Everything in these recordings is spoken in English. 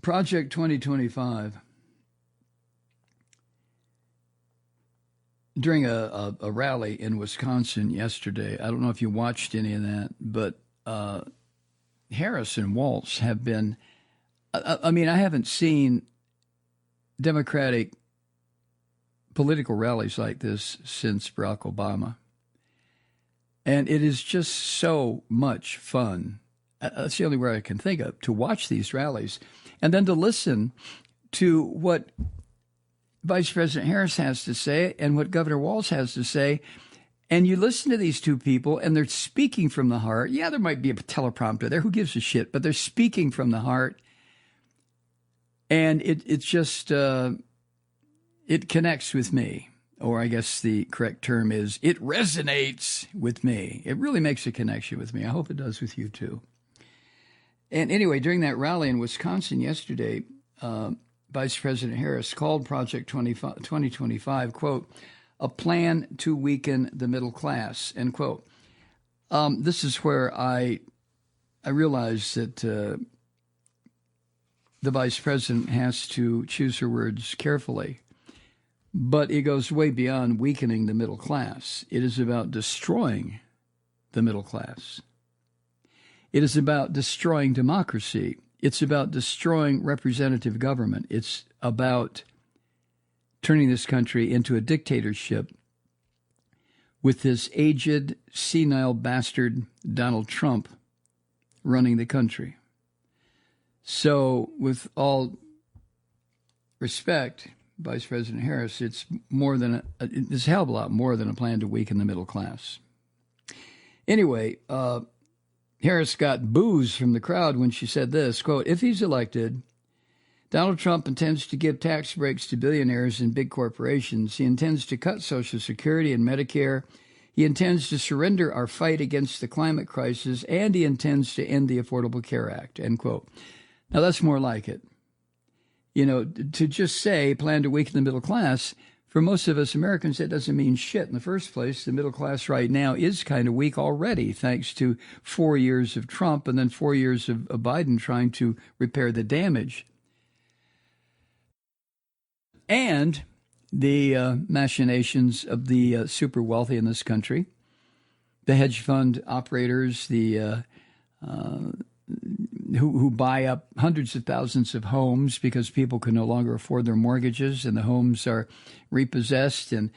Project 2025. During a rally in Wisconsin yesterday, I don't know if you watched any of that, but Harris and Walz have been, I mean, I haven't seen Democratic political rallies like this since Barack Obama. And it is just so much fun. That's the only word I can think of, to watch these rallies and then to listen to what Vice President Harris has to say and what Governor Walz has to say. And you listen to these two people and they're speaking from the heart. Yeah, there might be a teleprompter there. Who gives a shit? But they're speaking from the heart. And it's just, it connects with me. Or I guess the correct term is it resonates with me. It really makes a connection with me. I hope it does with you too. And anyway, during that rally in Wisconsin yesterday, Vice President Harris called Project 2025, quote, a plan to weaken the middle class, end quote. This is where I realize that the Vice President has to choose her words carefully. But it goes way beyond weakening the middle class. It is about destroying the middle class. It is about destroying democracy. It's about destroying representative government. It's about turning this country into a dictatorship with this aged, senile bastard Donald Trump running the country. So, with all respect, Vice President Harris, it's more than it's a hell of a lot more than a plan to weaken the middle class. Anyway, Harris got boos from the crowd when she said this, quote, if he's elected, Donald Trump intends to give tax breaks to billionaires and big corporations. He intends to cut Social Security and Medicare. He intends to surrender our fight against the climate crisis, and he intends to end the Affordable Care Act, end quote. Now, that's more like it. You know, to just say plan to weaken the middle class, for most of us Americans, that doesn't mean shit in the first place. The middle class right now is kind of weak already, thanks to 4 years of Trump and then 4 years of Biden trying to repair the damage. And the machinations of the super wealthy in this country, the hedge fund operators, the who buy up hundreds of thousands of homes because people can no longer afford their mortgages and the homes are repossessed and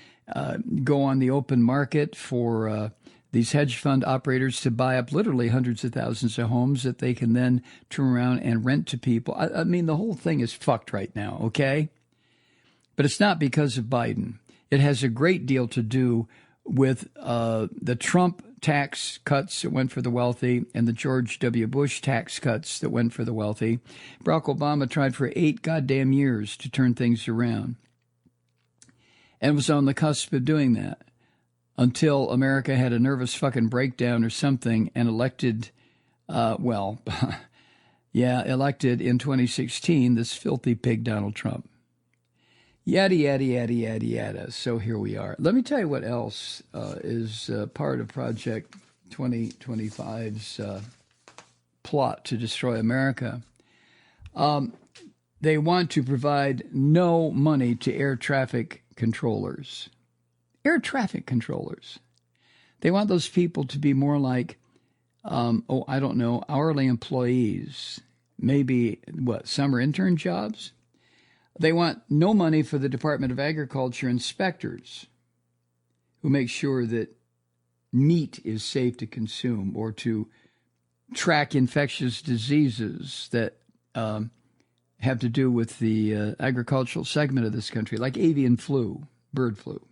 go on the open market for these hedge fund operators to buy up literally hundreds of thousands of homes that they can then turn around and rent to people. I mean, the whole thing is fucked right now, okay? But it's not because of Biden. It has a great deal to do with the Trump tax cuts that went for the wealthy and the George W. Bush tax cuts that went for the wealthy. Barack Obama tried for 8 goddamn years to turn things around and was on the cusp of doing that until America had a nervous fucking breakdown or something and elected, elected in 2016 this filthy pig Donald Trump. Yada, yada, yada, yada, yada. So here we are. Let me tell you what else is part of Project 2025's plot to destroy America. They want to provide no money to air traffic controllers. Air traffic controllers. They want those people to be more like, hourly employees. Maybe, summer intern jobs? They want no money for the Department of Agriculture inspectors who make sure that meat is safe to consume or to track infectious diseases that have to do with the agricultural segment of this country, like avian flu, bird flu.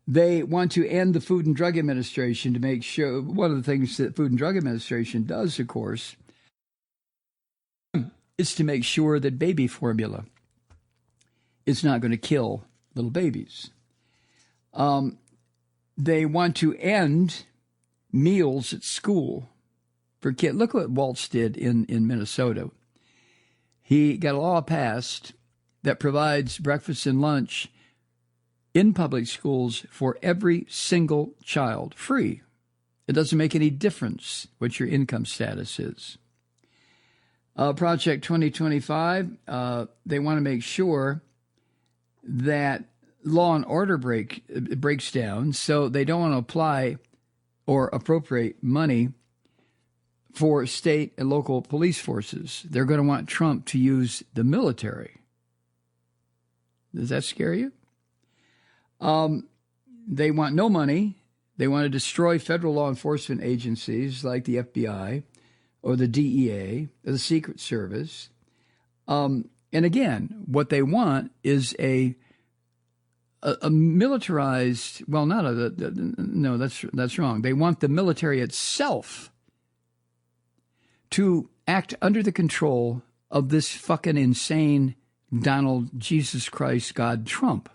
They want to end the Food and Drug Administration to make sure, one of the things that Food and Drug Administration does, of course, is to make sure that baby formula is not going to kill little babies. They want to end meals at school for kids. Look what Walz did in Minnesota. He got a law passed that provides breakfast and lunch in public schools for every single child, free. It doesn't make any difference what your income status is. Project 2025, they want to make sure that law and order breaks down, so they don't want to apply or appropriate money for state and local police forces. They're going to want Trump to use the military. Does that scare you? They want no money. They want to destroy federal law enforcement agencies like the FBI or the DEA or the Secret Service. And again, what they want is a militarized, well, not a, no, that's wrong. They want the military itself to act under the control of this fucking insane Donald Jesus Christ God Trump.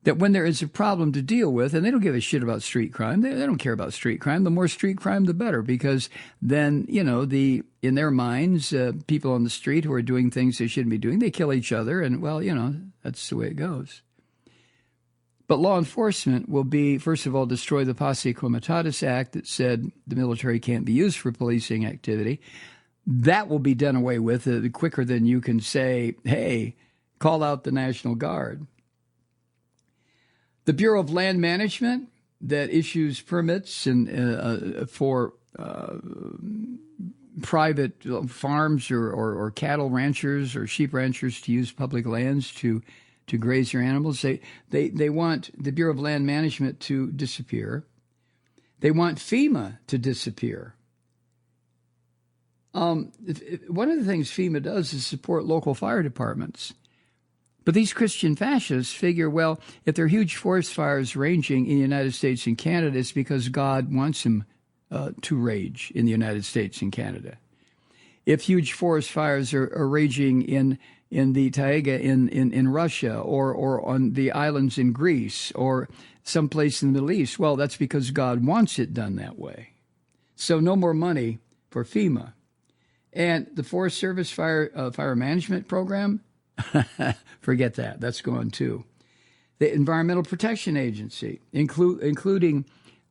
That when there is a problem to deal with, and they don't give a shit about street crime, they don't care about street crime. The more street crime, the better, because then, you know, in their minds, people on the street who are doing things they shouldn't be doing, they kill each other, and, well, you know, that's the way it goes. But law enforcement will be, first of all, destroy the Posse Comitatus Act that said the military can't be used for policing activity. That will be done away with quicker than you can say, hey, call out the National Guard. The Bureau of Land Management that issues permits and for private farms or cattle ranchers or sheep ranchers to use public lands to graze their animals. They want the Bureau of Land Management to disappear. They want FEMA to disappear. One of the things FEMA does is support local fire departments. But these Christian fascists figure, well, if there are huge forest fires raging in the United States and Canada, it's because God wants them to rage in the United States and Canada. If huge forest fires are raging in the taiga in Russia or on the islands in Greece or someplace in the Middle East, well, that's because God wants it done that way. So no more money for FEMA. And the Forest Service fire management program, forget that. That's gone too. The Environmental Protection Agency, including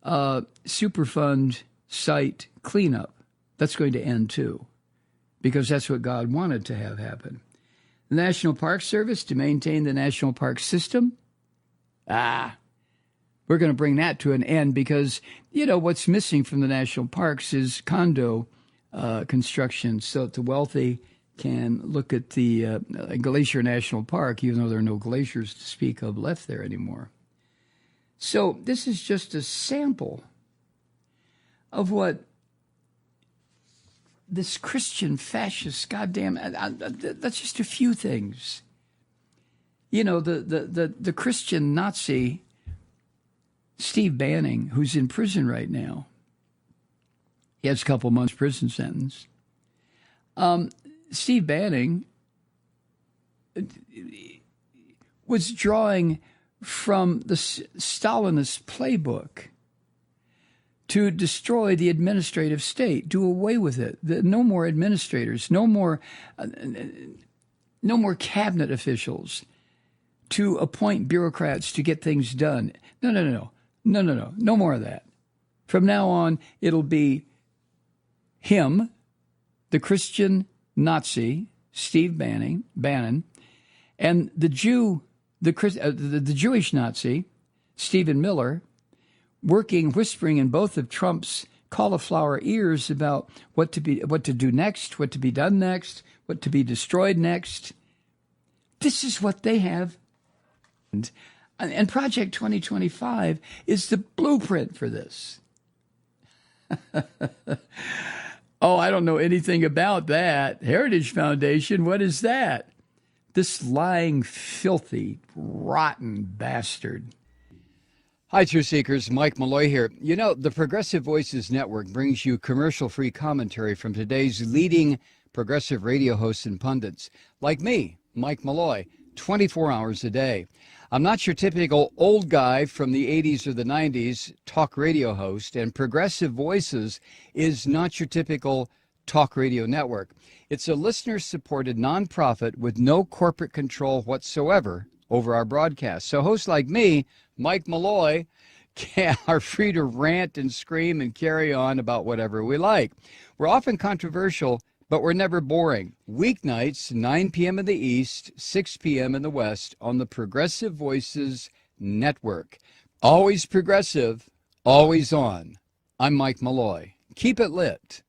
Superfund site cleanup, that's going to end too, because that's what God wanted to have happen. The National Park Service, to maintain the national park system, we're going to bring that to an end because, you know, what's missing from the national parks is condo construction so that the wealthy can look at the Glacier National Park, even though there are no glaciers to speak of left there anymore. So this is just a sample of what this Christian fascist, goddamn, that's just a few things. You know, the Christian Nazi, Steve Bannon, who's in prison right now, he has a couple months prison sentence. Steve Bannon was drawing from the Stalinist playbook to destroy the administrative state, do away with it. No more administrators, no more cabinet officials to appoint bureaucrats to get things done. No more of that. From now on, it'll be him, the Christian Nazi, Steve Bannon, and the Jewish Nazi, Stephen Miller, whispering in both of Trump's cauliflower ears about what to do next, what to be done next, what to be destroyed next. This is what they have. And Project 2025 is the blueprint for this. Oh, I don't know anything about that. Heritage Foundation, what is that? This lying, filthy, rotten bastard. Hi, Truth Seekers. Mike Malloy here. You know, the Progressive Voices Network brings you commercial-free commentary from today's leading progressive radio hosts and pundits, like me, Mike Malloy, 24 hours a day. I'm not your typical old guy from the 80s or the 90s talk radio host, and Progressive Voices is not your typical talk radio network. It's a listener-supported nonprofit with no corporate control whatsoever over our broadcast. So hosts like me, Mike Malloy, are free to rant and scream and carry on about whatever we like. We're often controversial, but we're never boring. Weeknights, 9 p.m. in the East, 6 p.m. in the West on the Progressive Voices Network. Always progressive, always on. I'm Mike Malloy. Keep it lit.